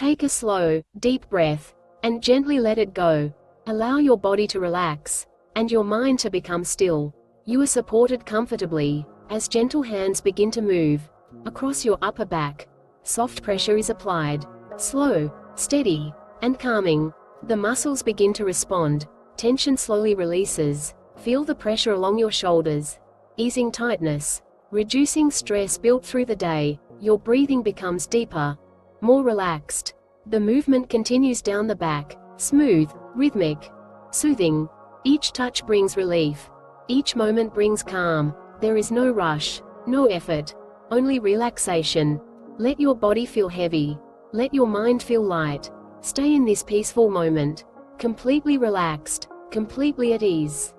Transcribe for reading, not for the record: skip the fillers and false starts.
Take a slow, deep breath, and gently let it go. Allow your body to relax, and your mind to become still. You are supported comfortably, as gentle hands begin to move across your upper back. Soft pressure is applied. Slow, steady, and calming. The muscles begin to respond. Tension slowly releases. Feel the pressure along your shoulders, easing tightness, reducing stress built through the day. Your breathing becomes deeper, more relaxed. The movement continues down the back, smooth, rhythmic, soothing. Each touch brings relief. Each moment brings calm. There is no rush, no effort, only relaxation. Let your body feel heavy. Let your mind feel light. Stay in this peaceful moment, completely relaxed, completely at ease.